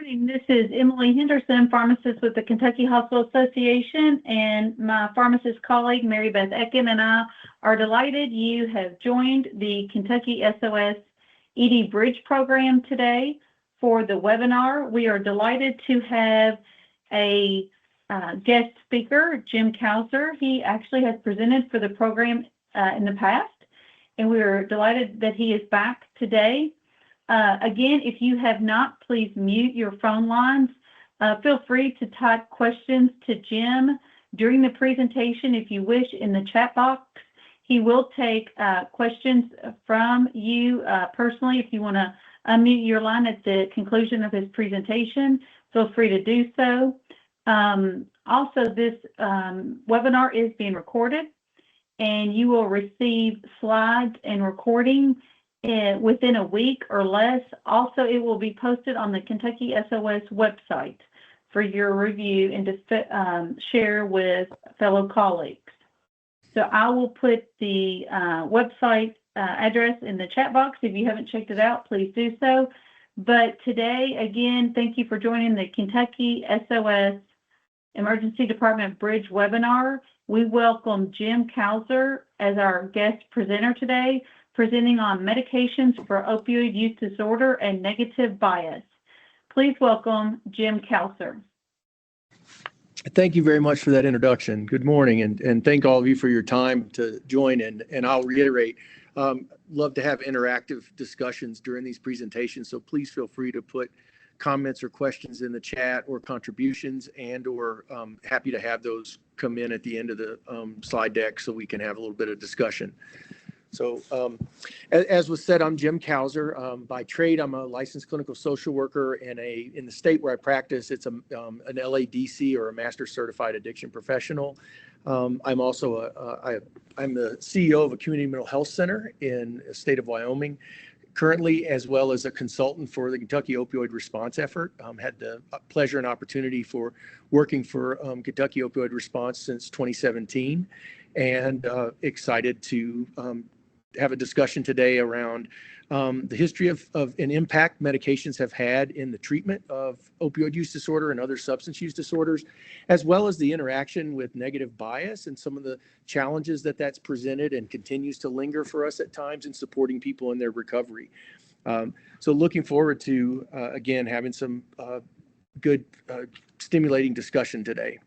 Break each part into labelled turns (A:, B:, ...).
A: morning. This is Emily Henderson, pharmacist with the Kentucky Hospital Association, and my pharmacist colleague, Mary Beth Ecken, and I are delighted you have joined the Kentucky SOS ED Bridge program today for the webinar. We are delighted to have a guest speaker, Jim Kauser. He actually has presented for the program in the past, and we are delighted that he is back today. Again, if you have not, please mute your phone lines. Feel free to type questions to Jim during the presentation if you wish in the chat box. He will take questions from you personally. If you want to unmute your line at the conclusion of his presentation, feel free to do so. Also, this webinar is being recorded, and you will receive slides and recording within a week or less. Also, it will be posted on the Kentucky SOS website for your review and to share with fellow colleagues. So I will put the website address in the chat box. If you haven't checked it out, please do so. But today, again, thank you for joining the Kentucky SOS Emergency Department Bridge webinar. We welcome Jim Kauser as our guest presenter today, presenting on medications for opioid use disorder and negative bias. Please welcome Jim Kauser.
B: Thank you very much for that introduction. Good morning, and thank all of you for your time to join. And I'll reiterate, love to have interactive discussions during these presentations, so please feel free to put comments or questions in the chat or contributions, or happy to have those come in at the end of the slide deck so we can have a little bit of discussion. So as was said, I'm Jim Kauser. By trade, I'm a licensed clinical social worker, and in the state where I practice, it's an LADC, or a Master Certified Addiction Professional. I'm also I'm the CEO of a community mental health center in the state of Wyoming, currently, as well as a consultant for the Kentucky Opioid Response Effort. Had the pleasure and opportunity for working for Kentucky Opioid Response since 2017, and excited to have a discussion today around the history of and impact medications have had in the treatment of opioid use disorder and other substance use disorders, as well as the interaction with negative bias and some of the challenges that that's presented and continues to linger for us at times in supporting people in their recovery. So looking forward to, again, having some good, stimulating discussion today.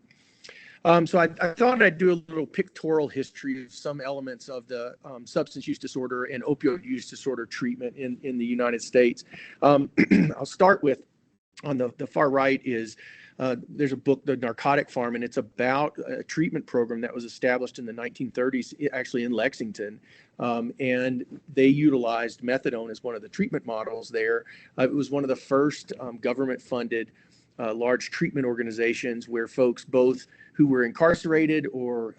B: So I thought I'd do a little pictorial history of some elements of the substance use disorder and opioid use disorder treatment in the United States. I'll start with, on the far right is, there's a book, The Narcotic Farm, and it's about a treatment program that was established in the 1930s, actually in Lexington. And they utilized methadone as one of the treatment models there. It was one of the first government-funded large treatment organizations where folks both who were incarcerated or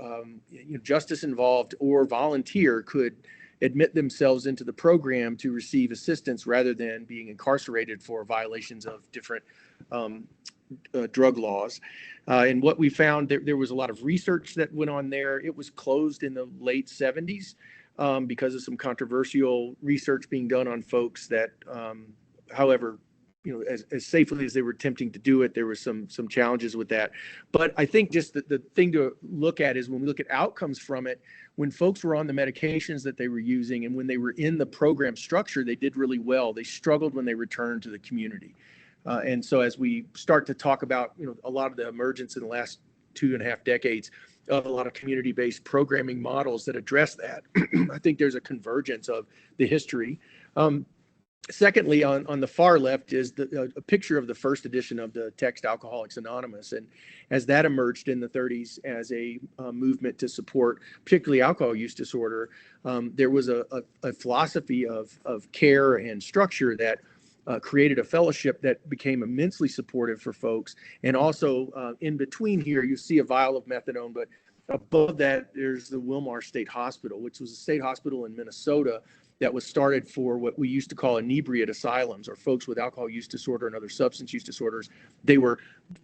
B: justice involved or volunteer could admit themselves into the program to receive assistance rather than being incarcerated for violations of different drug laws. And what we found, there was a lot of research that went on there. It was closed in the late 70s because of some controversial research being done on folks that, however, as safely as they were attempting to do it, there were some challenges with that. But I think just the thing to look at is when we look at outcomes from it, when folks were on the medications that they were using and when they were in the program structure, they did really well. They struggled when they returned to the community. And so as we start to talk about, a lot of the emergence in the last 2.5 decades of a lot of community-based programming models that address that, I think there's a convergence of the history. Secondly, on the far left is a picture of the first edition of the text Alcoholics Anonymous. And as that emerged in the 30s as a movement to support particularly alcohol use disorder, there was a philosophy of care and structure that created a fellowship that became immensely supportive for folks. And also in between here, you see a vial of methadone, but above that, there's the Wilmar State Hospital, which was a state hospital in Minnesota that was started for what we used to call inebriate asylums, or folks with alcohol use disorder and other substance use disorders. They were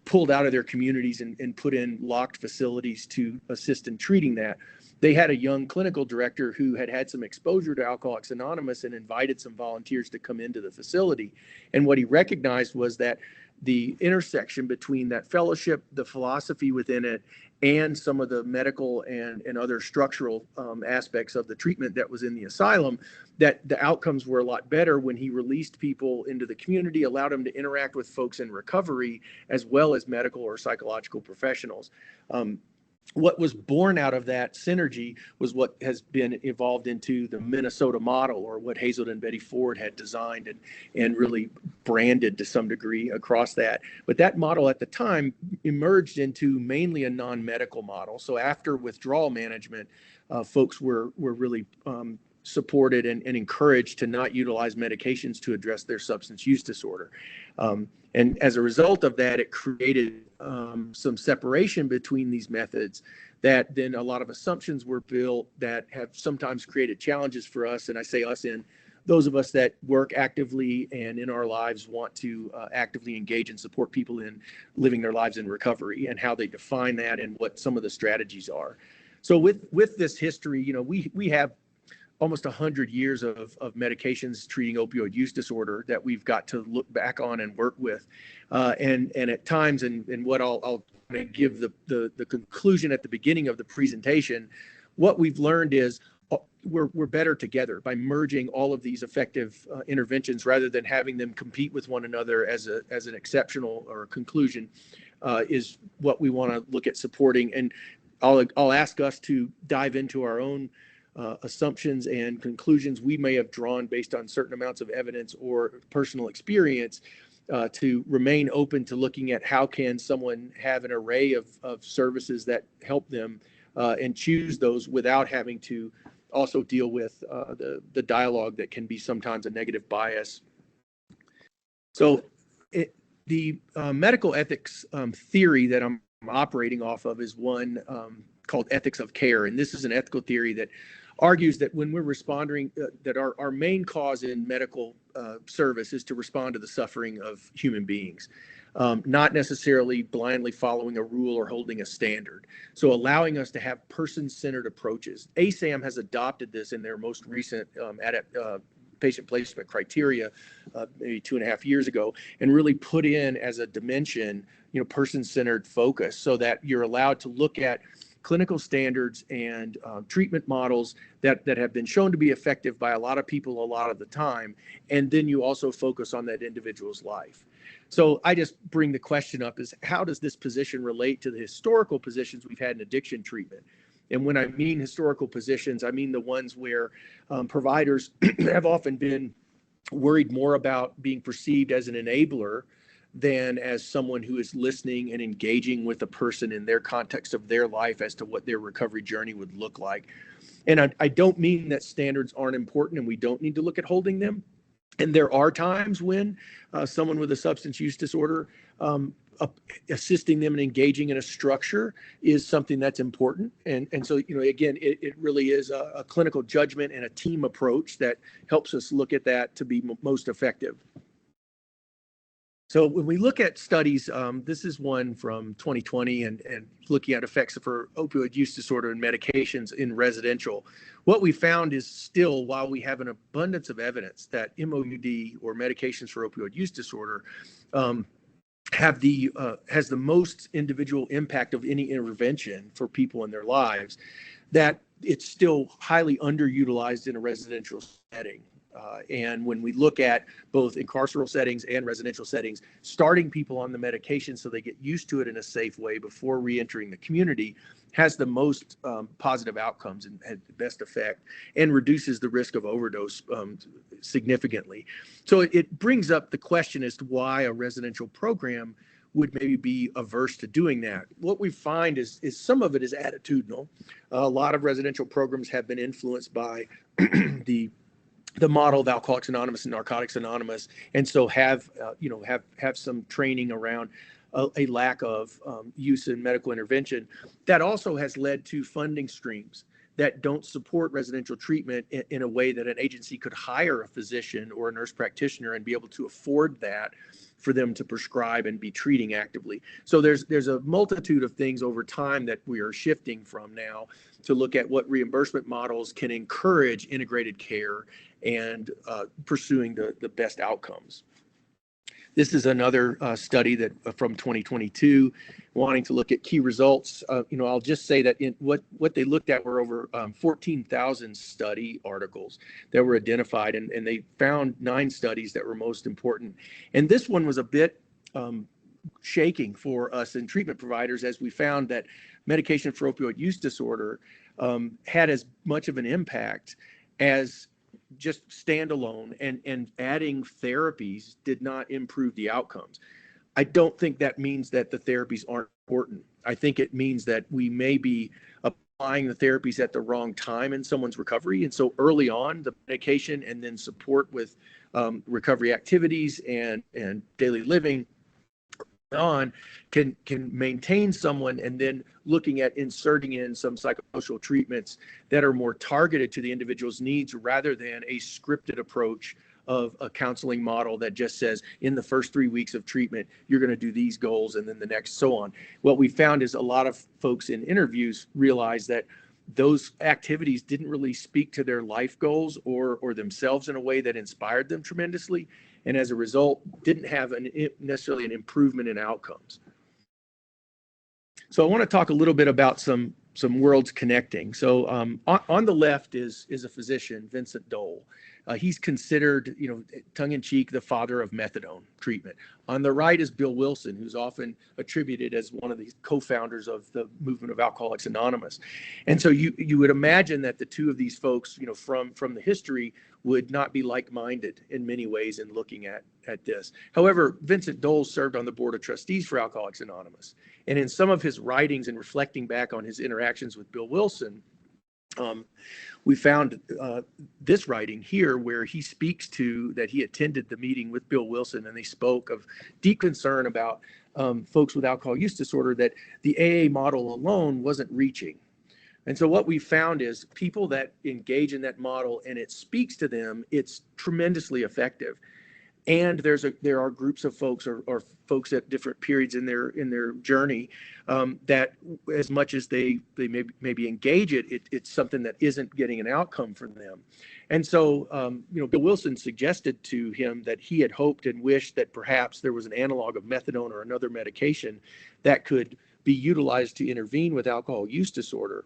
B: pulled out of their communities and put in locked facilities to assist in treating that. They had a young clinical director who had some exposure to Alcoholics Anonymous and invited some volunteers to come into the facility. And what he recognized was that the intersection between that fellowship, the philosophy within it, and some of the medical and other structural aspects of the treatment that was in the asylum, that the outcomes were a lot better when he released people into the community, allowed them to interact with folks in recovery, as well as medical or psychological professionals. What was born out of that synergy was what has been evolved into the Minnesota model, or what Hazelden and Betty Ford had designed and really branded to some degree across that. But that model at the time emerged into mainly a non-medical model. So after withdrawal management, folks were really supported and encouraged to not utilize medications to address their substance use disorder. And as a result of that, it created some separation between these methods, that then a lot of assumptions were built that have sometimes created challenges for us. And I say us in those of us that work actively and in our lives want to actively engage and support people in living their lives in recovery, and how they define that and what some of the strategies are. So with this history, we have almost 100 years of medications treating opioid use disorder that we've got to look back on and work with. And at times, and what I'll give the conclusion at the beginning of the presentation, what we've learned is we're better together by merging all of these effective interventions rather than having them compete with one another as an exceptional or a conclusion, is what we want to look at supporting. And I'll ask us to dive into our own assumptions and conclusions we may have drawn based on certain amounts of evidence or personal experience, to remain open to looking at how can someone have an array of services that help them, and choose those without having to also deal with the dialogue that can be sometimes a negative bias. So the medical ethics theory that I'm operating off of is one called ethics of care. And this is an ethical theory that argues that when we're responding, that our main cause in medical service is to respond to the suffering of human beings, not necessarily blindly following a rule or holding a standard. So allowing us to have person-centered approaches. ASAM has adopted this in their most recent patient placement criteria, maybe 2.5 years ago, and really put in as a dimension, person-centered focus, so that you're allowed to look at clinical standards and treatment models that have been shown to be effective by a lot of people a lot of the time. And then you also focus on that individual's life. So I just bring the question up is, how does this position relate to the historical positions we've had in addiction treatment? And when I mean historical positions, I mean the ones where providers have often been worried more about being perceived as an enabler than as someone who is listening and engaging with a person in their context of their life as to what their recovery journey would look like. And I don't mean that standards aren't important and we don't need to look at holding them. And there are times when someone with a substance use disorder, assisting them and engaging in a structure is something that's important. And so, again, it really is a clinical judgment and a team approach that helps us look at that to be most effective. So when we look at studies, this is one from 2020 and looking at effects for opioid use disorder and medications in residential. What we found is still, while we have an abundance of evidence that MOUD, or medications for opioid use disorder, has the most individual impact of any intervention for people in their lives, that it's still highly underutilized in a residential setting. And when we look at both incarceral settings and residential settings, starting people on the medication so they get used to it in a safe way before reentering the community has the most positive outcomes and the best effect, and reduces the risk of overdose significantly. So it brings up the question as to why a residential program would maybe be averse to doing that. What we find is some of it is attitudinal. A lot of residential programs have been influenced by the model of Alcoholics Anonymous and Narcotics Anonymous, and so have some training around a lack of use in medical intervention. That also has led to funding streams that don't support residential treatment in a way that an agency could hire a physician or a nurse practitioner and be able to afford that for them to prescribe and be treating actively. So there's a multitude of things over time that we are shifting from now to look at what reimbursement models can encourage integrated care and pursuing the best outcomes. This is another study that from 2022, wanting to look at key results. I'll just say that what they looked at were over 14,000 study articles that were identified, and they found 9 studies that were most important. And this one was a bit shaking for us in treatment providers, as we found that medication for opioid use disorder had as much of an impact as just standalone, and adding therapies did not improve the outcomes. I don't think that means that the therapies aren't important. I think it means that we may be applying the therapies at the wrong time in someone's recovery. And so early on, the medication and then support with recovery activities and daily living on can maintain someone, and then looking at inserting in some psychosocial treatments that are more targeted to the individual's needs, rather than a scripted approach of a counseling model that just says in the first 3 weeks of treatment you're going to do these goals and then the next so on. What we found is a lot of folks in interviews realized that those activities didn't really speak to their life goals or themselves in a way that inspired them tremendously, and as a result didn't have necessarily an improvement in outcomes. So I want to talk a little bit about some worlds connecting. So on the left is a physician, Vincent Dole. He's considered, tongue-in-cheek, the father of methadone treatment. On the right is Bill Wilson, who's often attributed as one of the co-founders of the movement of Alcoholics Anonymous. And so you would imagine that the two of these folks, from the history, would not be like-minded in many ways in looking at this. However, Vincent Dole served on the board of trustees for Alcoholics Anonymous. And in some of his writings and reflecting back on his interactions with Bill Wilson, we found this writing here where he speaks to that he attended the meeting with Bill Wilson, and they spoke of deep concern about folks with alcohol use disorder, that the AA model alone wasn't reaching. And so what we found is people that engage in that model and it speaks to them, it's tremendously effective. And there are groups of folks or folks at different periods in their journey that, as much as they maybe engage it's something that isn't getting an outcome from them. And so Bill Wilson suggested to him that he had hoped and wished that perhaps there was an analog of methadone or another medication that could be utilized to intervene with alcohol use disorder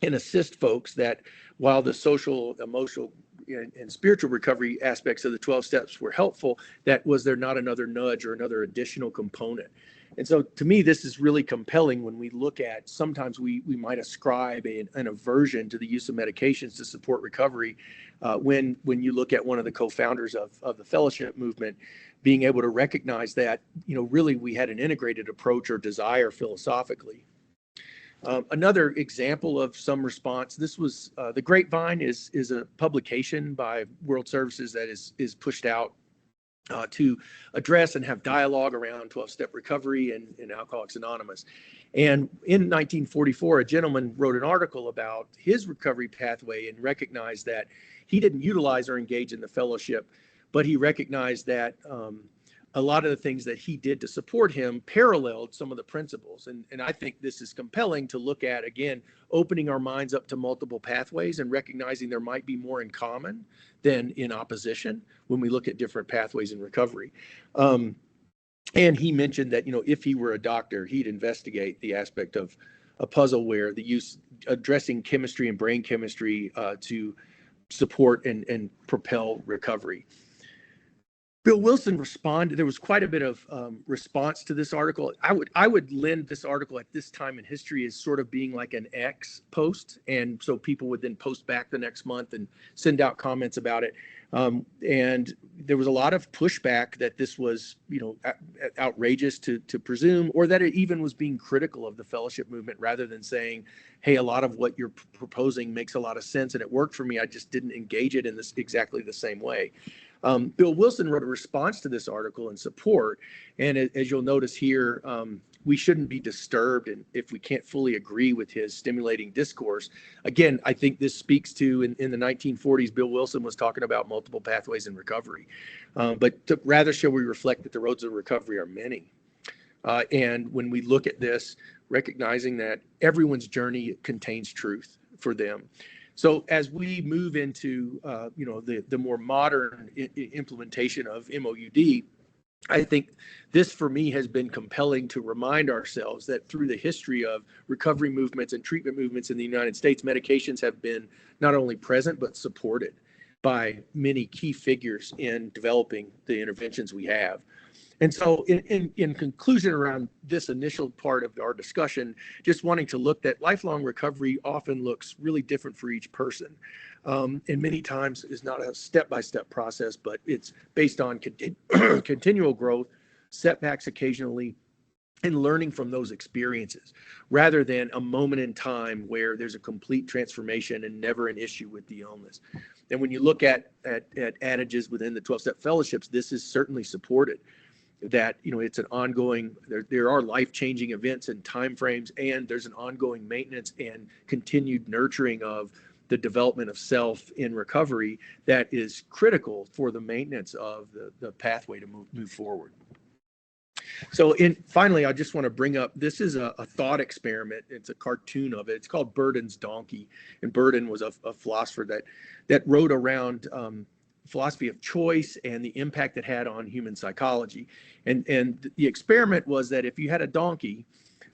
B: and assist folks that, while the social, emotional, and spiritual recovery aspects of the 12 steps were helpful, that was there not another nudge or another additional component. And so to me, this is really compelling when we look at, sometimes we might ascribe an aversion to the use of medications to support recovery, when you look at one of the co-founders of the fellowship movement being able to recognize that, really we had an integrated approach or desire philosophically. Another example of some response, this was the Grapevine is a publication by World Services that is pushed out to address and have dialogue around 12-step recovery and Alcoholics Anonymous. And in 1944, a gentleman wrote an article about his recovery pathway and recognized that he didn't utilize or engage in the fellowship, but he recognized that a lot of the things that he did to support him paralleled some of the principles. And I think this is compelling to look at, again, opening our minds up to multiple pathways and recognizing there might be more in common than in opposition when we look at different pathways in recovery. And he mentioned that, if he were a doctor, he'd investigate the aspect of a puzzle where addressing chemistry and brain chemistry to support and propel recovery. Bill Wilson responded. There was quite a bit of response to this article. I would lend this article at this time in history as sort of being like an X post, and so people would then post back the next month and send out comments about it. And there was a lot of pushback that this was, outrageous to presume, or that it even was being critical of the fellowship movement, rather than saying, hey, a lot of what you're proposing makes a lot of sense and it worked for me. I just didn't engage it in this exactly the same way. Bill Wilson wrote a response to this article in support, and as you'll notice here, we shouldn't be disturbed if we can't fully agree with his stimulating discourse. Again, I think this speaks to, in the 1940s, Bill Wilson was talking about multiple pathways in recovery, but rather shall we reflect that the roads of recovery are many. And when we look at this, recognizing that everyone's journey contains truth for them. So as we move into the more modern implementation of MOUD, I think this for me has been compelling to remind ourselves that through the history of recovery movements and treatment movements in the United States, medications have been not only present but supported by many key figures in developing the interventions we have. And so in conclusion around this initial part of our discussion, just wanting to look that lifelong recovery often looks really different for each person. And many times is not a step-by-step process, but it's based on continual growth, setbacks occasionally, and learning from those experiences rather than a moment in time where there's a complete transformation and never an issue with the illness. And when you look at adages within the 12-step fellowships, this is certainly supported, that it's an ongoing, there are life-changing events and timeframes, and there's an ongoing maintenance and continued nurturing of the development of self in recovery that is critical for the maintenance of the pathway to move forward. So finally, I just want to bring up, this is a thought experiment. It's a cartoon of it. It's called Burden's Donkey. And Burden was a philosopher that wrote around philosophy of choice and the impact it had on human psychology. And the experiment was that if you had a donkey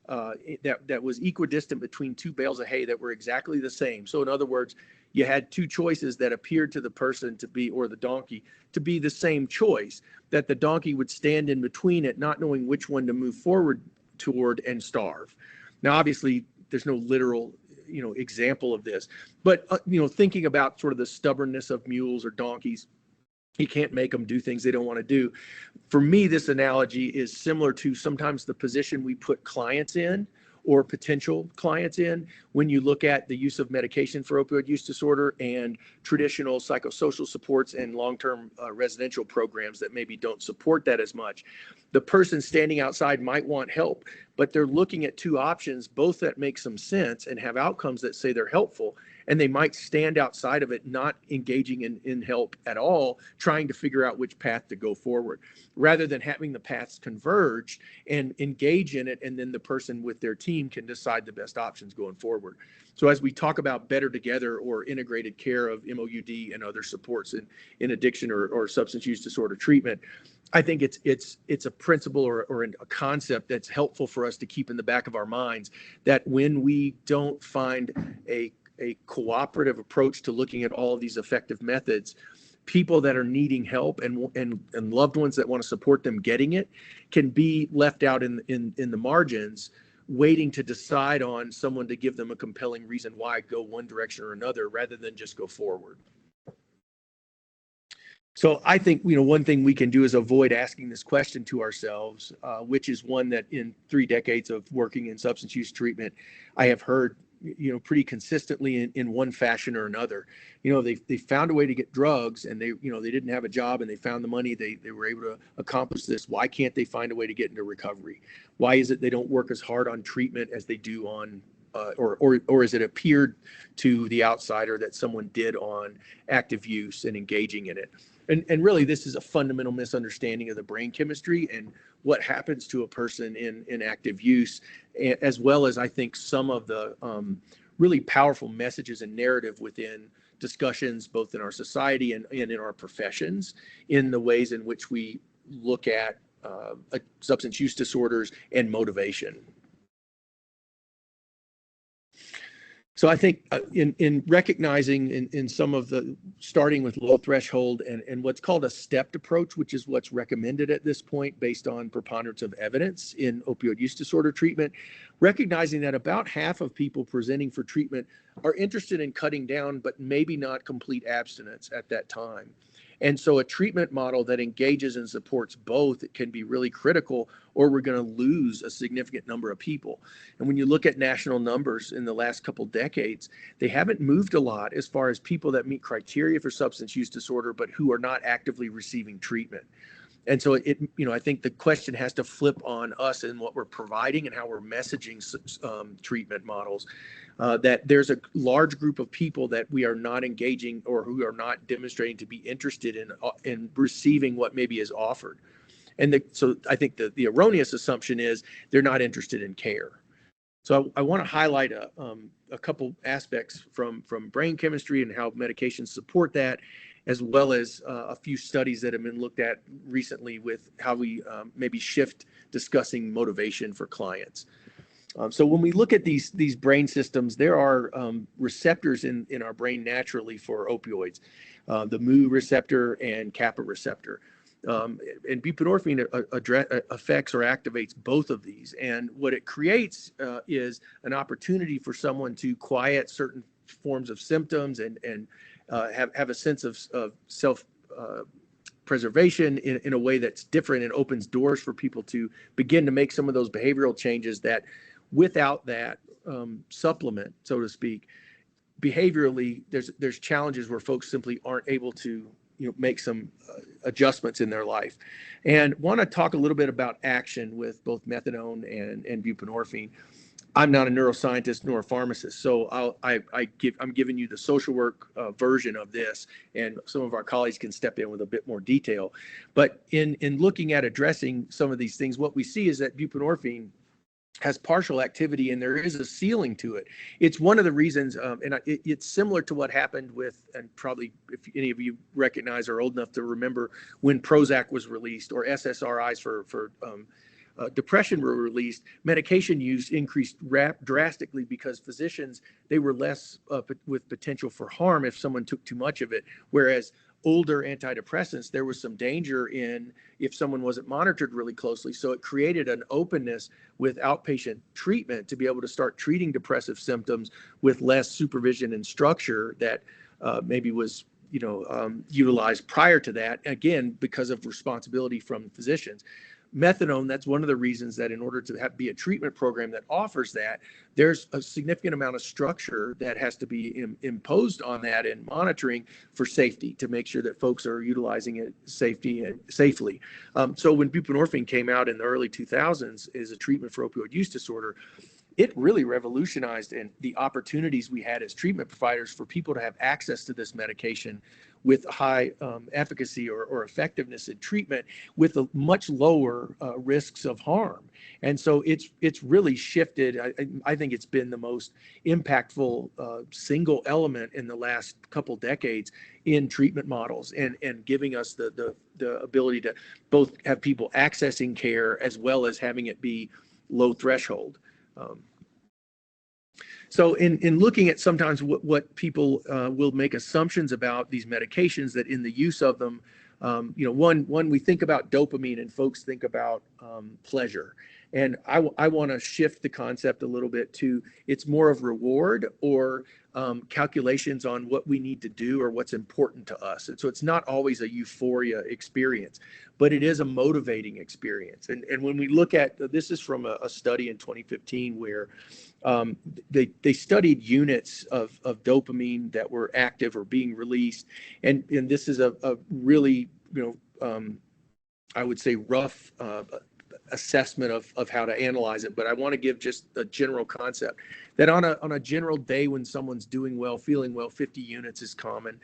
B: that was equidistant between two bales of hay that were exactly the same. So in other words, you had two choices that appeared to the person to be, or the donkey, to be the same choice, that the donkey would stand in between it, not knowing which one to move forward toward and starve. Now, obviously, there's no literal example of this, but thinking about sort of the stubbornness of mules or donkeys, you can't make them do things they don't want to do. For me, this analogy is similar to sometimes the position we put clients in or potential clients in when you look at the use of medication for opioid use disorder and traditional psychosocial supports and long-term residential programs that maybe don't support that as much. The person standing outside might want help, but they're looking at two options, both that make some sense and have outcomes that say they're helpful, and they might stand outside of it, not engaging in help at all, trying to figure out which path to go forward, rather than having the paths converge and engage in it, and then the person with their team can decide the best options going forward. So as we talk about better together or integrated care of MOUD and other supports in addiction or substance use disorder treatment, I think it's a principle or a concept that's helpful for us to keep in the back of our minds, that when we don't find a cooperative approach to looking at all of these effective methods, people that are needing help and loved ones that want to support them getting it can be left out in the margins, waiting to decide on someone to give them a compelling reason why go one direction or another rather than just go forward. So I think, one thing we can do is avoid asking this question to ourselves, which is one that in 3 decades of working in substance use treatment, I have heard, pretty consistently in one fashion or another. They found a way to get drugs, and they didn't have a job, and they found the money. They were able to accomplish this. Why can't they find a way to get into recovery? Why is it they don't work as hard on treatment as they do on or is it appeared to the outsider that someone did on active use and engaging in it? And really, this is a fundamental misunderstanding of the brain chemistry and what happens to a person in active use, as well as I think some of the really powerful messages and narrative within discussions, both in our society and in our professions, in the ways in which we look at substance use disorders and motivation. So I think in recognizing in some of the, starting with low threshold and what's called a stepped approach, which is what's recommended at this point based on preponderance of evidence in opioid use disorder treatment, recognizing that about half of people presenting for treatment are interested in cutting down, but maybe not complete abstinence at that time. And so a treatment model that engages and supports both can be really critical, or we're going to lose a significant number of people. And when you look at national numbers in the last couple decades, they haven't moved a lot as far as people that meet criteria for substance use disorder, but who are not actively receiving treatment. And so I think the question has to flip on us and what we're providing and how we're messaging treatment models. That there's a large group of people that we are not engaging or who are not demonstrating to be interested in receiving what maybe is offered. And so I think the erroneous assumption is they're not interested in care. So I want to highlight a couple aspects from brain chemistry and how medications support that, as well as a few studies that have been looked at recently with how we maybe shift discussing motivation for clients. So when we look at these brain systems, there are receptors in our brain naturally for opioids, the MOUD receptor and kappa receptor. And buprenorphine affects or activates both of these. And what it creates is an opportunity for someone to quiet certain forms of symptoms and have a sense of self preservation in a way that's different and opens doors for people to begin to make some of those behavioral changes that without that supplement, so to speak, behaviorally, there's challenges where folks simply aren't able to make some adjustments in their life. And want to talk a little bit about action with both methadone and buprenorphine. I'm not a neuroscientist nor a pharmacist, so I'm giving you the social work version of this, and some of our colleagues can step in with a bit more detail. But in looking at addressing some of these things, what we see is that buprenorphine has partial activity, and there is a ceiling to it. It's one of the reasons, and it's similar to what happened with, and probably if any of you recognize or old enough to remember when Prozac was released or SSRIs for depression were released, medication use increased drastically because physicians, they were less with potential for harm if someone took too much of it. Whereas older antidepressants, there was some danger in if someone wasn't monitored really closely. So it created an openness with outpatient treatment to be able to start treating depressive symptoms with less supervision and structure that maybe was utilized prior to that, again, because of responsibility from physicians. Methadone, that's one of the reasons that in order to be a treatment program that offers that, there's a significant amount of structure that has to be imposed on that and monitoring for safety to make sure that folks are utilizing it safely. So when buprenorphine came out in the early 2000s as a treatment for opioid use disorder, it really revolutionized the opportunities we had as treatment providers for people to have access to this medication with high efficacy or effectiveness in treatment with a much lower risks of harm. And so it's really shifted. I think it's been the most impactful single element in the last couple decades in treatment models and giving us the ability to both have people accessing care as well as having it be low threshold. So in looking at sometimes what people will make assumptions about these medications, that in the use of them, one we think about dopamine and folks think about pleasure. And I want to shift the concept a little bit to it's more of reward or calculations on what we need to do or what's important to us. And so it's not always a euphoria experience, but it is a motivating experience. And when we look at, this is from a study in 2015 where they studied units of dopamine that were active or being released. And this is a really, I would say rough assessment of how to analyze it, but I want to give just a general concept that on a general day when someone's doing well, feeling well, 50 units is common.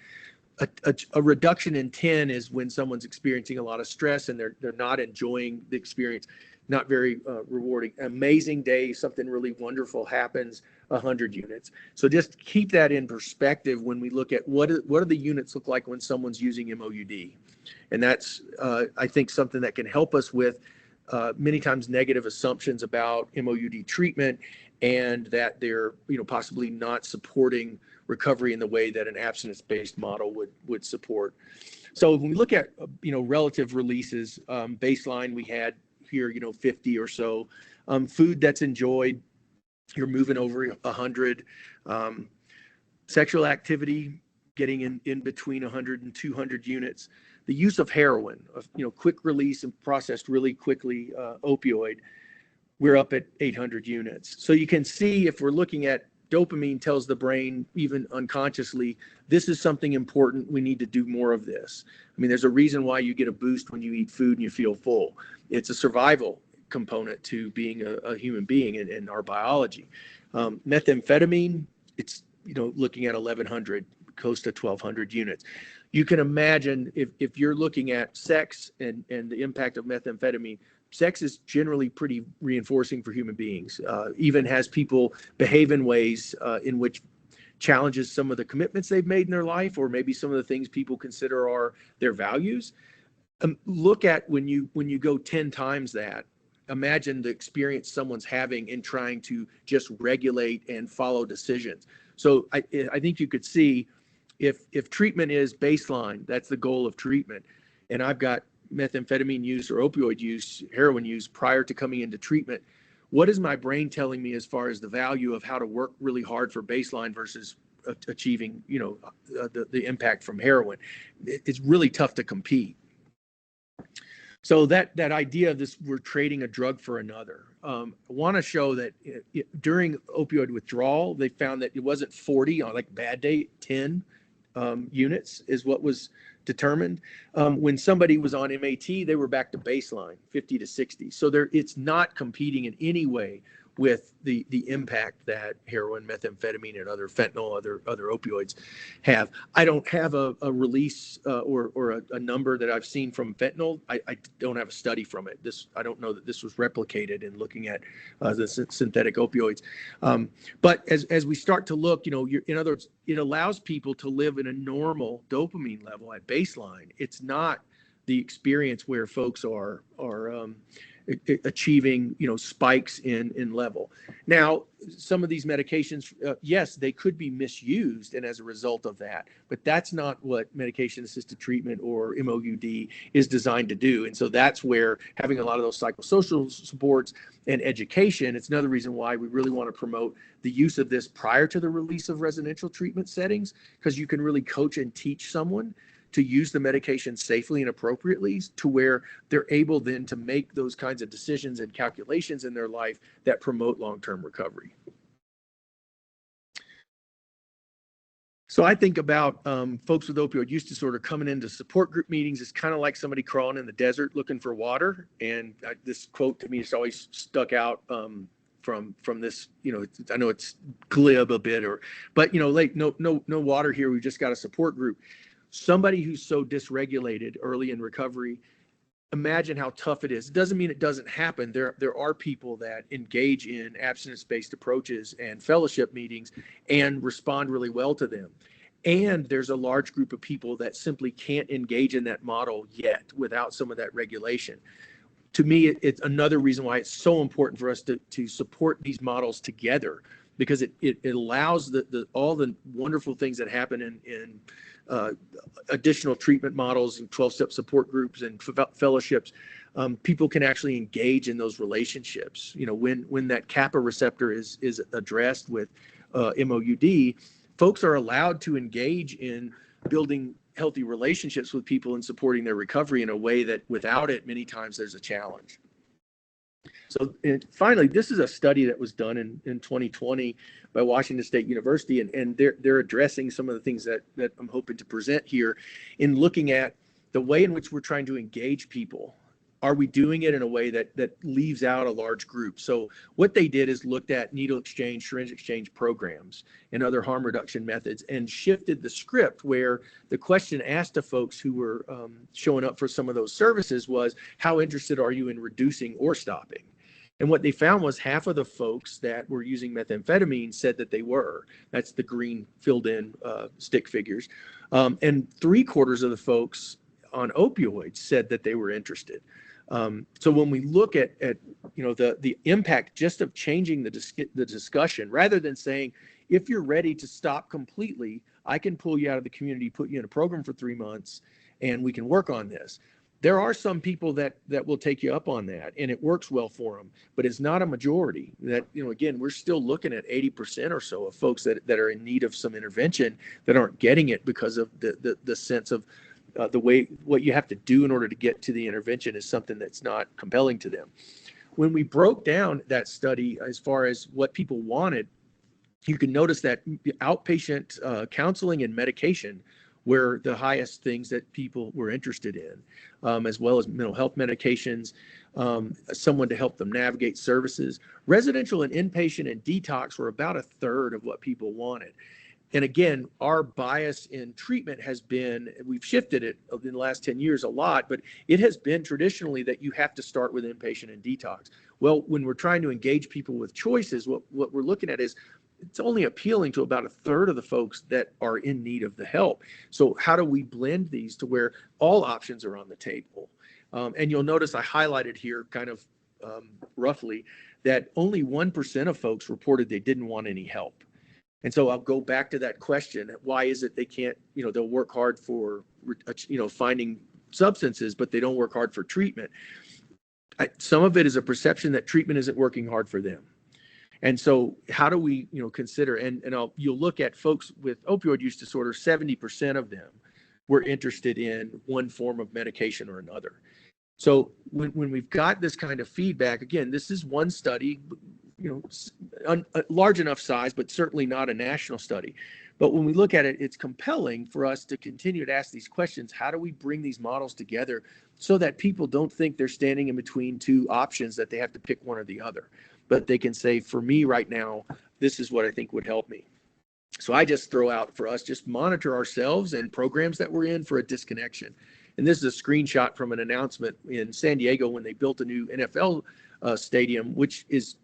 B: A reduction in 10 is when someone's experiencing a lot of stress and they're not enjoying the experience, not very rewarding. Amazing day, something really wonderful happens, 100 units. So just keep that in perspective when we look at what do the units look like when someone's using MOUD. And that's, I think, something that can help us with many times negative assumptions about MOUD treatment and that they're possibly not supporting recovery in the way that an abstinence-based model would support. So when we look at relative releases, baseline we had here 50 or so. Food that's enjoyed, you're moving over 100. Sexual activity getting in between 100 and 200 units. The use of heroin, quick release and processed really quickly, opioid, we're up at 800 units. So you can see if we're looking at dopamine tells the brain, even unconsciously, this is something important. We need to do more of this. I mean, there's a reason why you get a boost when you eat food and you feel full. It's a survival component to being a human being in our biology. Methamphetamine, it's looking at 1,100, close to 1,200 units. You can imagine if you're looking at sex and the impact of methamphetamine, sex is generally pretty reinforcing for human beings, even has people behave in ways in which challenges some of the commitments they've made in their life, or maybe some of the things people consider are their values. Look at when you go 10 times that, imagine the experience someone's having in trying to just regulate and follow decisions. So I think you could see if treatment is baseline, that's the goal of treatment, and I've got methamphetamine use or opioid use, heroin use prior to coming into treatment, what is my brain telling me as far as the value of how to work really hard for baseline versus achieving, the impact from heroin? It's really tough to compete. So that idea of this, we're trading a drug for another. I want to show that during opioid withdrawal, they found that it wasn't 40 on like bad day, 10 units is what was determined. When somebody was on MAT, they were back to baseline, 50 to 60. So it's not competing in any way with the impact that heroin, methamphetamine, and other fentanyl, other opioids have. I don't have a release or a number that I've seen from fentanyl. I don't have a study from it. I don't know that this was replicated in looking at the synthetic opioids. But as we start to look, in other words, it allows people to live in a normal dopamine level at baseline. It's not the experience where folks are achieving spikes in level. Now, some of these medications, yes, they could be misused, and as a result of that, but that's not what medication assisted treatment or MOUD is designed to do. And so that's where having a lot of those psychosocial supports and education, it's another reason why we really want to promote the use of this prior to the release of residential treatment settings, because you can really coach and teach someone to use the medication safely and appropriately to where they're able then to make those kinds of decisions and calculations in their life that promote long-term recovery. So I think about folks with opioid use disorder coming into support group meetings is kind of like somebody crawling in the desert looking for water. And this quote to me has always stuck out from this, I know it's glib a bit, but like no water here. We just got a support group. Somebody who's so dysregulated early in recovery, imagine how tough it is. It doesn't mean it doesn't happen. There are people that engage in abstinence-based approaches and fellowship meetings and respond really well to them. And there's a large group of people that simply can't engage in that model yet without some of that regulation. To me, it's another reason why it's so important for us to support these models together, because it allows all the wonderful things that happen in additional treatment models and 12-step support groups and fellowships. People can actually engage in those relationships. When that kappa receptor is addressed with MOUD, folks are allowed to engage in building healthy relationships with people and supporting their recovery in a way that without it, many times there's a challenge. So finally, this is a study that was done in 2020 by Washington State University, and they're addressing some of the things that I'm hoping to present here in looking at the way in which we're trying to engage people. Are we doing it in a way that leaves out a large group? So what they did is looked at needle exchange, syringe exchange programs and other harm reduction methods and shifted the script where the question asked to folks who were showing up for some of those services was, how interested are you in reducing or stopping? And what they found was half of the folks that were using methamphetamine said that they were. That's the green filled in stick figures. And 3/4 of the folks on opioids said that they were interested. So when we look at the impact just of changing the discussion, rather than saying, if you're ready to stop completely, I can pull you out of the community, put you in a program for 3 months, and we can work on this. There are some people that will take you up on that, and it works well for them, but it's not a majority. That, again, we're still looking at 80% or so of folks that are in need of some intervention that aren't getting it because of the sense of the way what you have to do in order to get to the intervention is something that's not compelling to them. When we broke down that study as far as what people wanted, you can notice that outpatient counseling and medication were the highest things that people were interested in, as well as mental health medications, someone to help them navigate services. Residential and inpatient and detox were about 1/3 of what people wanted. And again, our bias in treatment has been, we've shifted it in the last 10 years a lot, but it has been traditionally that you have to start with inpatient and detox. Well, when we're trying to engage people with choices, what we're looking at is it's only appealing to about a third of the folks that are in need of the help. So how do we blend these to where all options are on the table? And you'll notice I highlighted here kind of roughly that only 1% of folks reported they didn't want any help. And so I'll go back to that question. Why is it they can't, they'll work hard for, finding substances, but they don't work hard for treatment? Some of it is a perception that treatment isn't working hard for them. And so how do we, consider, and you'll look at folks with opioid use disorder, 70% of them were interested in one form of medication or another. So when we've got this kind of feedback, again, this is one study, a large enough size, but certainly not a national study. But when we look at it, it's compelling for us to continue to ask these questions. How do we bring these models together so that people don't think they're standing in between two options, that they have to pick one or the other, but they can say, for me right now, this is what I think would help me. So I just throw out for us, just monitor ourselves and programs that we're in for a disconnection. And this is a screenshot from an announcement in San Diego when they built a new NFL stadium, which is,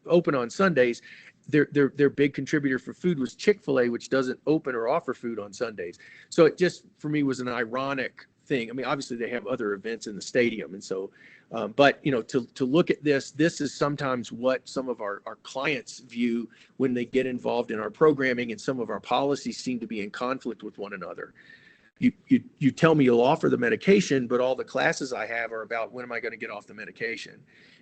B: open on Sundays. Their big contributor for food was Chick-fil-A, which doesn't open or offer food on Sundays. So it just, for me, was an ironic thing. I mean, obviously they have other events in the stadium. And so, but, to look at this is sometimes what some of our clients view when they get involved in our programming, and some of our policies seem to be in conflict with one another. You tell me you'll offer the medication, but all the classes I have are about when am I going to get off the medication,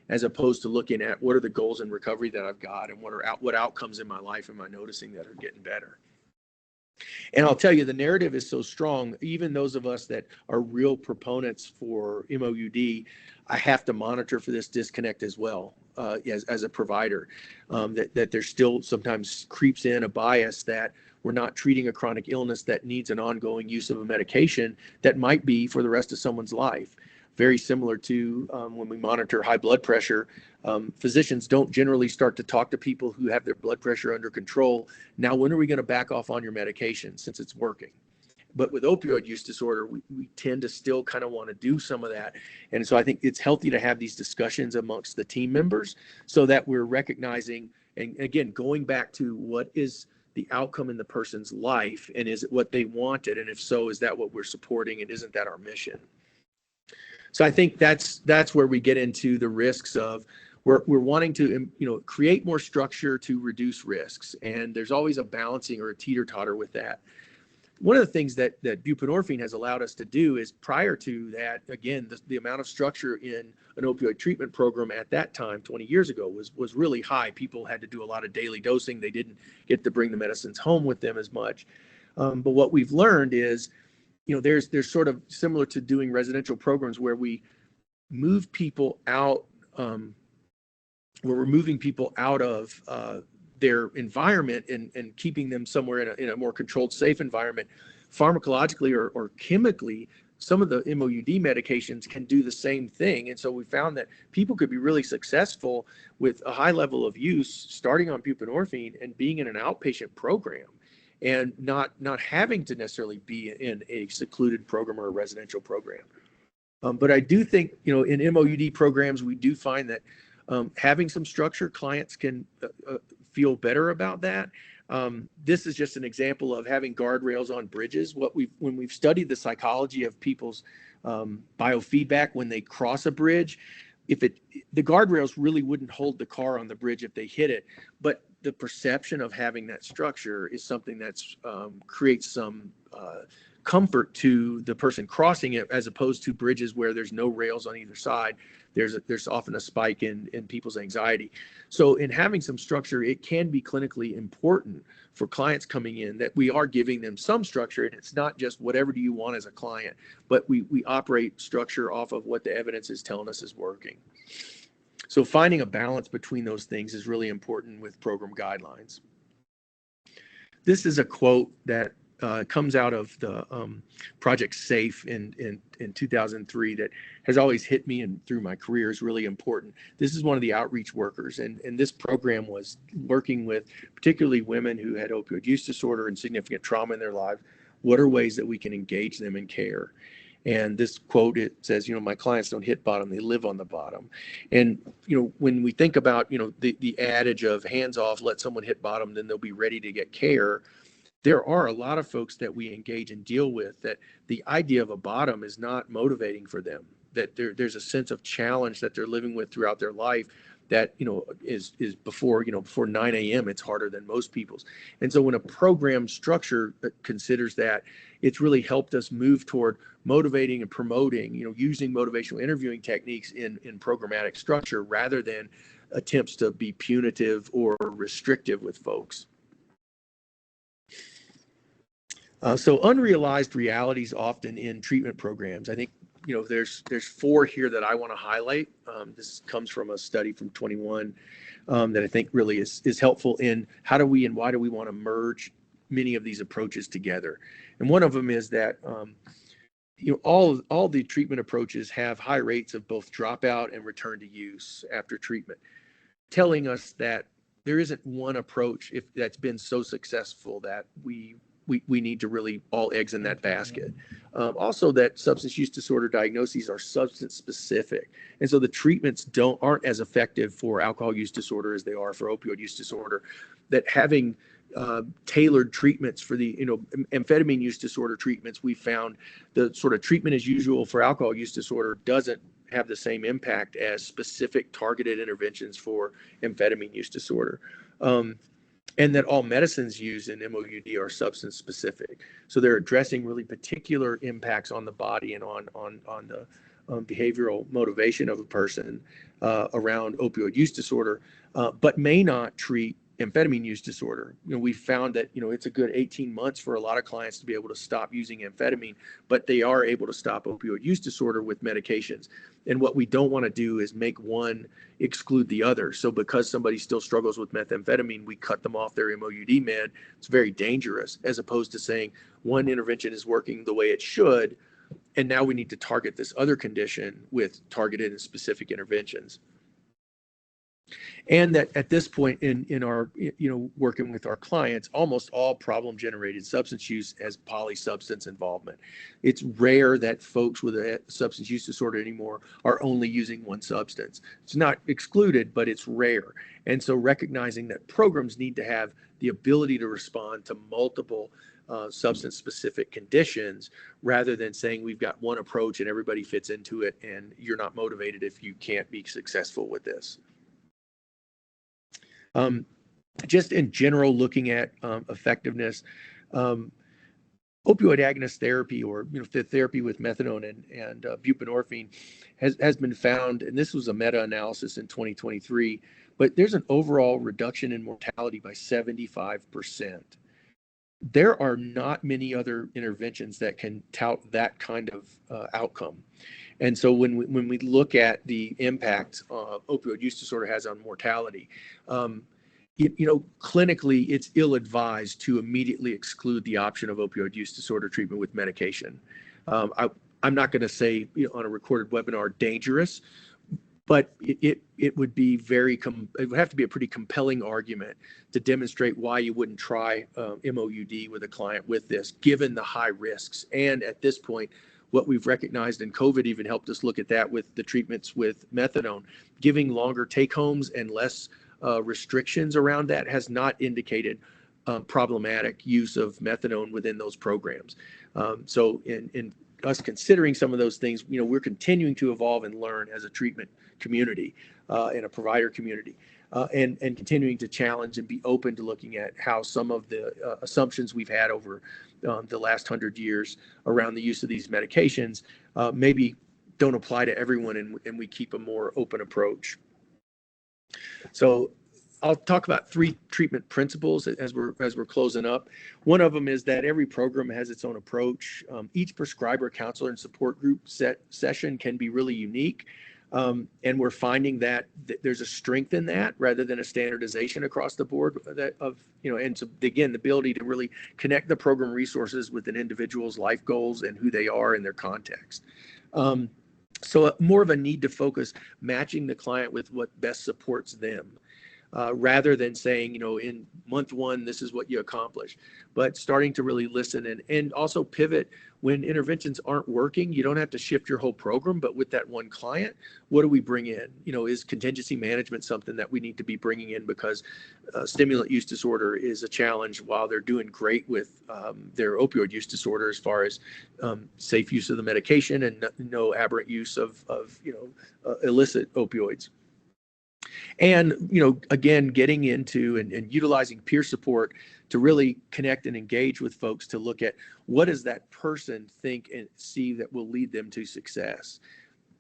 B: as opposed to looking at what are the goals in recovery that I've got, and what outcomes in my life am I noticing that are getting better. And I'll tell you, the narrative is so strong, even those of us that are real proponents for MOUD, I have to monitor for this disconnect as well, as a provider, that there still sometimes creeps in a bias that we're not treating a chronic illness that needs an ongoing use of a medication that might be for the rest of someone's life. Very similar to when we monitor high blood pressure, physicians don't generally start to talk to people who have their blood pressure under control. Now, when are we going to back off on your medication since it's working? But with opioid use disorder, we tend to still kind of want to do some of that. And so I think it's healthy to have these discussions amongst the team members so that we're recognizing, and again, going back to what is the outcome in the person's life, and is it what they wanted? And if so, is that what we're supporting, and isn't that our mission? So I think that's where we get into the risks of we're wanting to create more structure to reduce risks, and there's always a balancing or a teeter-totter with that. One of the things that buprenorphine has allowed us to do is, prior to that, again, the amount of structure in an opioid treatment program at that time, 20 years ago, was really high. People had to do a lot of daily dosing. They didn't get to bring the medicines home with them as much. But what we've learned is, there's sort of similar to doing residential programs where we move people out, where we're moving people out of their environment and keeping them somewhere in a more controlled, safe environment. Pharmacologically or chemically, some of the MOUD medications can do the same thing. And so we found that people could be really successful with a high level of use, starting on buprenorphine and being in an outpatient program, and not having to necessarily be in a secluded program or a residential program. But I do think, in MOUD programs, we do find that having some structure, clients can feel better about that. This is just an example of having guardrails on bridges. When we've studied the psychology of people's biofeedback when they cross a bridge, the guardrails really wouldn't hold the car on the bridge if they hit it, but the perception of having that structure is something that's creates some comfort to the person crossing it, as opposed to bridges where there's no rails on either side. There's often a spike in people's anxiety. So in having some structure, it can be clinically important for clients coming in that we are giving them some structure, and it's not just whatever do you want as a client, but we operate structure off of what the evidence is telling us is working. So finding a balance between those things is really important with program guidelines. This is a quote that comes out of the Project SAFE in 2003 that has always hit me and through my career is really important. This is one of the outreach workers, and this program was working with particularly women who had opioid use disorder and significant trauma in their lives. What are ways that we can engage them in care? And this quote, it says, my clients don't hit bottom, they live on the bottom. And, when we think about, the adage of hands off, let someone hit bottom, then they'll be ready to get care. There are a lot of folks that we engage and deal with that the idea of a bottom is not motivating for them, that there's a sense of challenge that they're living with throughout their life that, is before 9 a.m. it's harder than most people's. And so when a program structure considers that, it's really helped us move toward motivating and promoting, using motivational interviewing techniques in programmatic structure rather than attempts to be punitive or restrictive with folks. So unrealized realities often in treatment programs. I think, there's 4 here that I want to highlight. This comes from a study from 21 that I think really is helpful in how do we and why do we want to merge many of these approaches together. And one of them is that, all the treatment approaches have high rates of both dropout and return to use after treatment, telling us that there isn't one approach that's been so successful that we need to really all eggs in that basket. Also, that substance use disorder diagnoses are substance specific, and so the treatments aren't as effective for alcohol use disorder as they are for opioid use disorder. That having tailored treatments for the amphetamine use disorder treatments, we found the sort of treatment as usual for alcohol use disorder doesn't have the same impact as specific targeted interventions for amphetamine use disorder. And that all medicines used in MOUD are substance specific. So they're addressing really particular impacts on the body and on the behavioral motivation of a person around opioid use disorder, but may not treat amphetamine use disorder. We found that, it's a good 18 months for a lot of clients to be able to stop using amphetamine, but they are able to stop opioid use disorder with medications. And what we don't want to do is make one exclude the other. So because somebody still struggles with methamphetamine, we cut them off their MOUD med. It's very dangerous, as opposed to saying one intervention is working the way it should, and now we need to target this other condition with targeted and specific interventions. And that at this point in our, working with our clients, almost all problem-generated substance use has polysubstance involvement. It's rare that folks with a substance use disorder anymore are only using one substance. It's not excluded, but it's rare. And so recognizing that programs need to have the ability to respond to multiple substance-specific conditions, rather than saying we've got one approach and everybody fits into it and you're not motivated if you can't be successful with this. Just in general, looking at effectiveness, opioid agonist therapy, or the therapy with methadone and buprenorphine has been found, and this was a meta-analysis in 2023, but there's an overall reduction in mortality by 75%. There are not many other interventions that can tout that kind of outcome. And so when we look at the impact opioid use disorder has on mortality, clinically, it's ill-advised to immediately exclude the option of opioid use disorder treatment with medication. I'm not going to say on a recorded webinar dangerous, but it would be it would have to be a pretty compelling argument to demonstrate why you wouldn't try MOUD with a client with this, given the high risks. And at this point, what we've recognized, and COVID even helped us look at that with the treatments with methadone, giving longer take homes and less restrictions around that has not indicated problematic use of methadone within those programs. So in us considering some of those things, we're continuing to evolve and learn as a treatment community and a provider community, and continuing to challenge and be open to looking at how some of the assumptions we've had over the last 100 years around the use of these medications maybe don't apply to everyone, and we keep a more open approach. So I'll talk about 3 treatment principles as we're closing up. One of them is that every program has its own approach. Each prescriber, counselor, and support group session can be really unique. And we're finding that there's a strength in that rather than a standardization across the board and so again, the ability to really connect the program resources with an individual's life goals and who they are in their context. So more of a need to focus matching the client with what best supports them. rather than saying, in month one, this is what you accomplish, but starting to really listen and also pivot when interventions aren't working. You don't have to shift your whole program, but with that one client, what do we bring in? Is contingency management something that we need to be bringing in because stimulant use disorder is a challenge while they're doing great with their opioid use disorder as far as safe use of the medication and no aberrant use of illicit opioids. And, again, getting into and utilizing peer support to really connect and engage with folks to look at what does that person think and see that will lead them to success.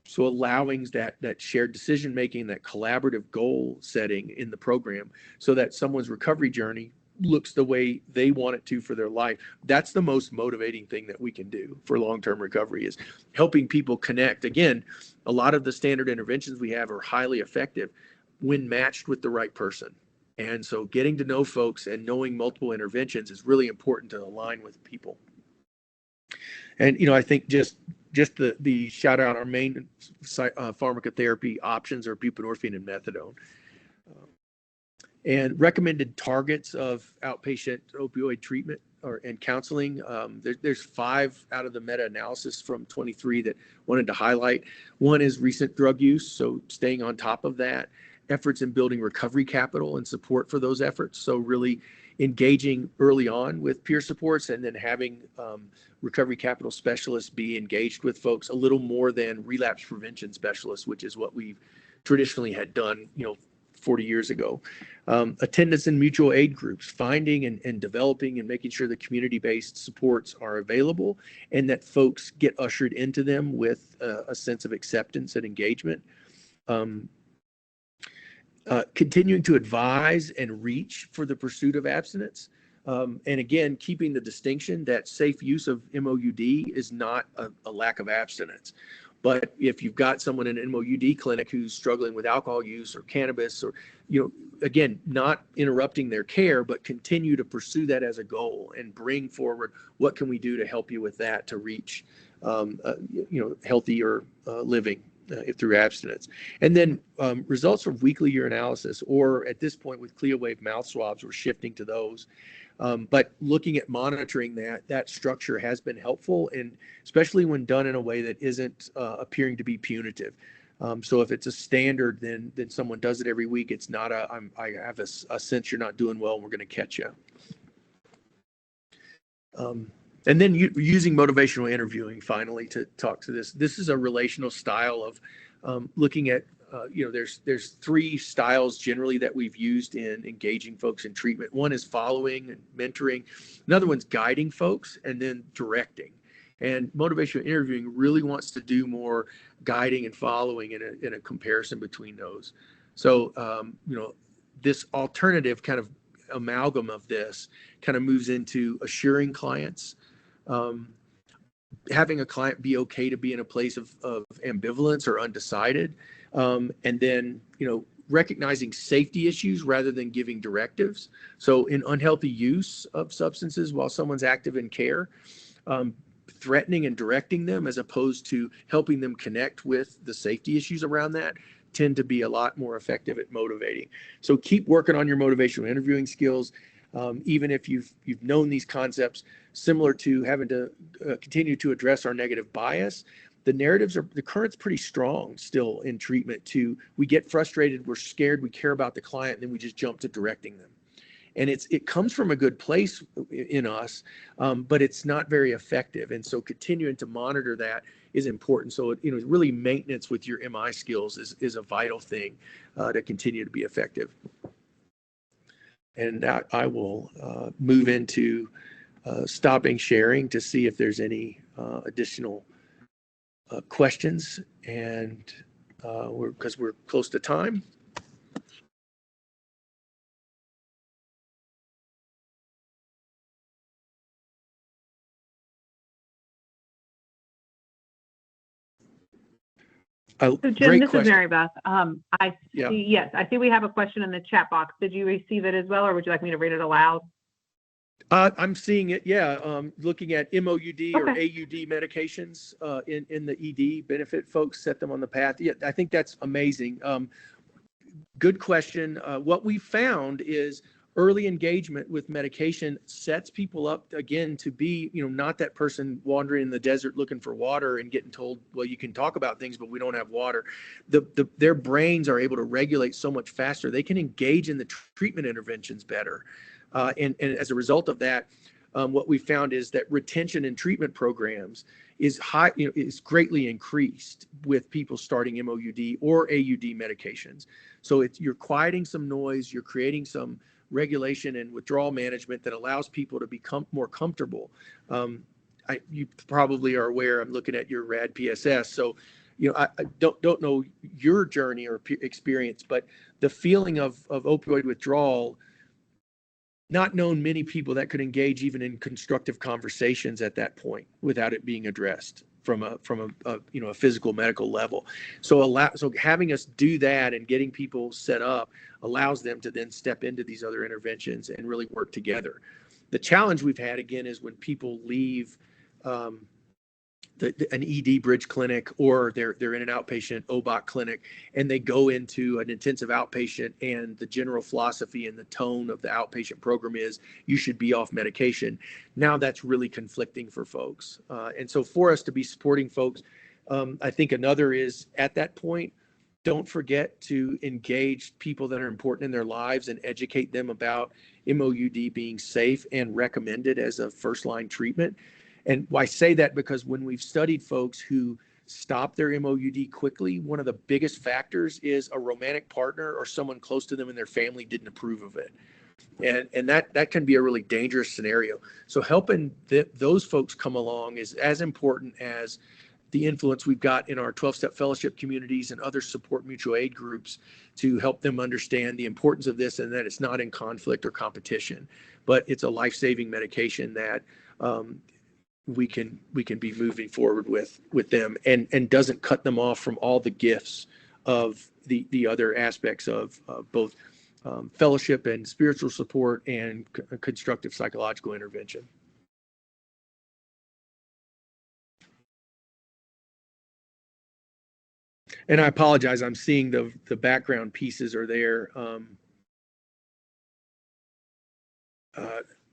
B: So allowing that shared decision making, that collaborative goal setting in the program so that someone's recovery journey looks the way they want it to for their life. That's the most motivating thing that we can do for long-term recovery, is helping people connect. Again, a lot of the standard interventions we have are highly effective when matched with the right person. And so getting to know folks and knowing multiple interventions is really important to align with people. And, I think just the shout out, our main pharmacotherapy options are buprenorphine and methadone. And recommended targets of outpatient opioid treatment and counseling. There's 5 out of the meta-analysis from 23 that wanted to highlight. One is recent drug use, so staying on top of that. Efforts in building recovery capital and support for those efforts. So really engaging early on with peer supports and then having recovery capital specialists be engaged with folks a little more than relapse prevention specialists, which is what we've traditionally had done, 40 years ago. Attendance in mutual aid groups, finding and developing and making sure the community-based supports are available and that folks get ushered into them with a sense of acceptance and engagement. Continuing to advise and reach for the pursuit of abstinence. And again, keeping the distinction that safe use of MOUD is not a lack of abstinence. But if you've got someone in an MOUD clinic who's struggling with alcohol use or cannabis or, again, not interrupting their care, but continue to pursue that as a goal and bring forward what can we do to help you with that to reach, healthier living. Through abstinence. And then results from weekly urinalysis, or at this point with CLIA-waived mouth swabs, we're shifting to those. But looking at monitoring that structure has been helpful, and especially when done in a way that isn't appearing to be punitive. So if it's a standard, then someone does it every week. It's not I have a sense you're not doing well and we're going to catch you. And then using motivational interviewing, finally, to talk to this. This is a relational style of looking at, there's 3 styles generally that we've used in engaging folks in treatment. One is following and mentoring. Another one's guiding folks, and then directing. And motivational interviewing really wants to do more guiding and following in a comparison between those. So, this alternative kind of amalgam of this kind of moves into assuring clients, having a client be okay to be in a place of ambivalence or undecided, and then recognizing safety issues rather than giving directives. So in unhealthy use of substances while someone's active in care, threatening and directing them as opposed to helping them connect with the safety issues around that tend to be a lot more effective at motivating. So keep working on your motivational interviewing skills. Even if you've known these concepts, similar to having to continue to address our negative bias, the current's pretty strong still in treatment. We get frustrated, we're scared, we care about the client, and then we just jump to directing them. And it comes from a good place in us, but it's not very effective. And so continuing to monitor that is important. So really maintenance with your MI skills is a vital thing to continue to be effective. And I will move into stopping sharing to see if there's any additional questions, and because we're close to time.
C: So Jim, this is Mary Beth. I see we have a question in the chat box. Did you receive it as well, or would you like me to read it aloud?
B: I'm seeing it. Yeah. Looking at MOUD or AUD medications in the ED benefit folks, set them on the path. Yeah, I think that's amazing. Good question. What we found is early engagement with medication sets people up again to be, not that person wandering in the desert looking for water and getting told, well, you can talk about things, but we don't have water. Their brains are able to regulate so much faster. They can engage in the treatment interventions better. And as a result of that, what we found is that retention in treatment programs is high, is greatly increased with people starting MOUD or AUD medications. So you're quieting some noise, you're creating some regulation and withdrawal management that allows people to become more comfortable. You probably are aware, I'm looking at your RAD PSS. So, I don't know your journey or experience, but the feeling of opioid withdrawal, not known many people that could engage even in constructive conversations at that point without it being addressed from a physical medical level. So having us do that and getting people set up allows them to then step into these other interventions and really work together. The challenge we've had again is when people leave an ED bridge clinic, or they're in an outpatient OBOC clinic, and they go into an intensive outpatient, and the general philosophy and the tone of the outpatient program is you should be off medication. Now that's really conflicting for folks. And so for us to be supporting folks, I think another is at that point, don't forget to engage people that are important in their lives and educate them about MOUD being safe and recommended as a first-line treatment. And I say that because when we've studied folks who stop their MOUD quickly, one of the biggest factors is a romantic partner or someone close to them in their family didn't approve of it. And that can be a really dangerous scenario. So helping those folks come along is as important as the influence we've got in our 12-step fellowship communities and other support mutual aid groups to help them understand the importance of this and that it's not in conflict or competition, but it's a life-saving medication that we can be moving forward with them and doesn't cut them off from all the gifts of the other aspects of both fellowship and spiritual support and constructive psychological intervention. And I apologize, I'm seeing the background pieces are there.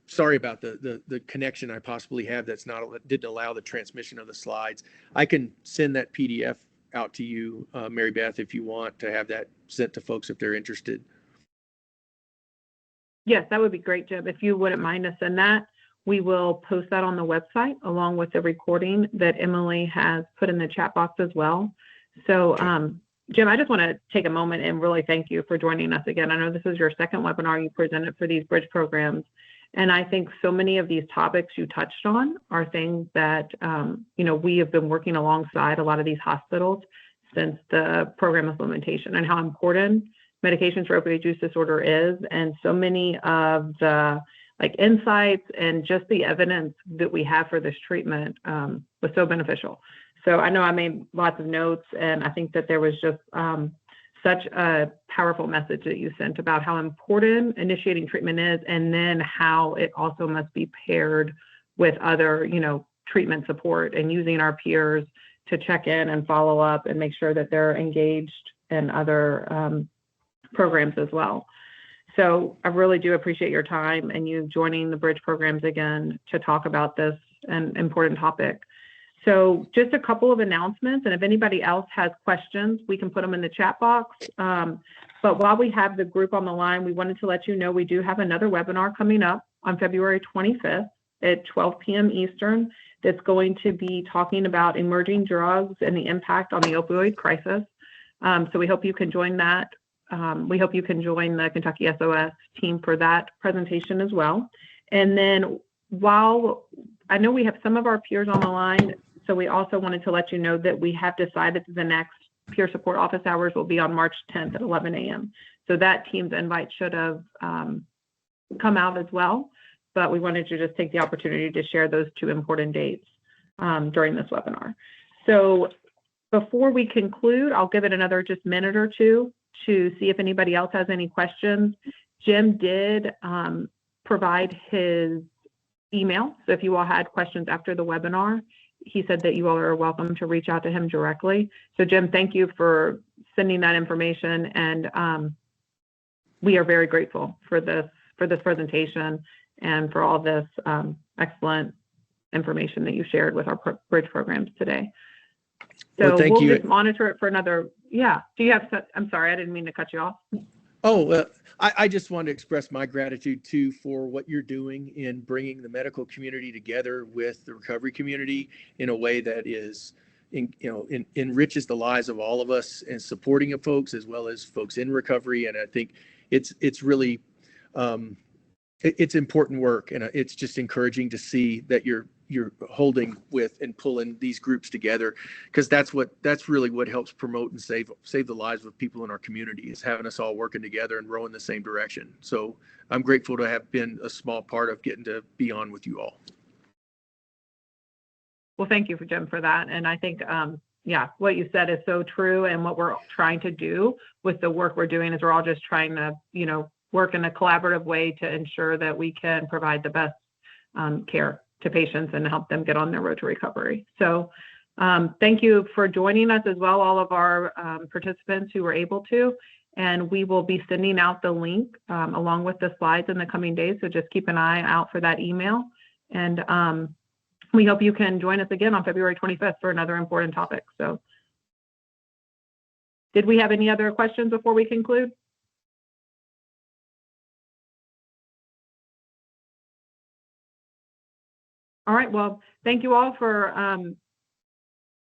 B: Sorry about the connection I possibly have didn't allow the transmission of the slides. I can send that PDF out to you, Mary Beth, if you want to have that sent to folks if they're interested.
C: Yes, that would be great, Jim. If you wouldn't mind to send that, we will post that on the website along with the recording that Emily has put in the chat box as well. So, Jim, I just want to take a moment and really thank you for joining us again. I know this is your second webinar you presented for these bridge programs. And I think so many of these topics you touched on are things that, we have been working alongside a lot of these hospitals since the program implementation, and how important medications for opioid use disorder is. And so many of the insights and just the evidence that we have for this treatment was so beneficial. So I know I made lots of notes, and I think that there was just such a powerful message that you sent about how important initiating treatment is, and then how it also must be paired with other, treatment support, and using our peers to check in and follow up and make sure that they're engaged in other programs as well. So I really do appreciate your time and you joining the bridge programs again to talk about this an important topic. So just a couple of announcements, and if anybody else has questions, we can put them in the chat box. But while we have the group on the line, we wanted to let you know we do have another webinar coming up on February 25th at 12 p.m. Eastern that's going to be talking about emerging drugs and the impact on the opioid crisis. So we hope you can join that. We hope you can join the Kentucky SOS team for that presentation as well. And then while I know we have some of our peers on the line, so we also wanted to let you know that we have decided that the next peer support office hours will be on March 10th at 11 a.m. So that team's invite should have come out as well, but we wanted to just take the opportunity to share those two important dates during this webinar. So before we conclude, I'll give it another just minute or two to see if anybody else has any questions. Jim did provide his email. So if you all had questions after the webinar, he said that you all are welcome to reach out to him directly. So Jim, thank you for sending that information. And we are very grateful for this presentation and for all this excellent information that you shared with our bridge programs today. So
B: well, thank you.
C: Just monitor it for another, yeah. Do you have, I'm sorry, I didn't mean to cut you off.
B: Oh, I just wanted to express my gratitude too for what you're doing in bringing the medical community together with the recovery community in a way that is, enriches the lives of all of us and supporting of folks as well as folks in recovery. And I think it's really, it's important work, and it's just encouraging to see that you're holding with and pulling these groups together, because that's really what helps promote and save the lives of people in our community, is having us all working together and rowing the same direction. So I'm grateful to have been a small part of getting to be on with you all.
C: Well, thank you, Jim, for that. And I think, what you said is so true. And what we're trying to do with the work we're doing is we're all just trying to, work in a collaborative way to ensure that we can provide the best care to patients and help them get on their road to recovery. So thank you for joining us as well, all of our participants who were able to. And we will be sending out the link along with the slides in the coming days. So just keep an eye out for that email. And we hope you can join us again on February 25th for another important topic. So did we have any other questions before we conclude? All right, well, thank you all for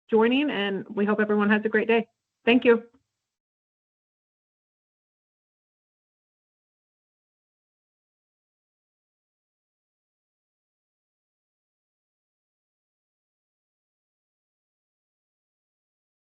C: joining, and we hope everyone has a great day. Thank you.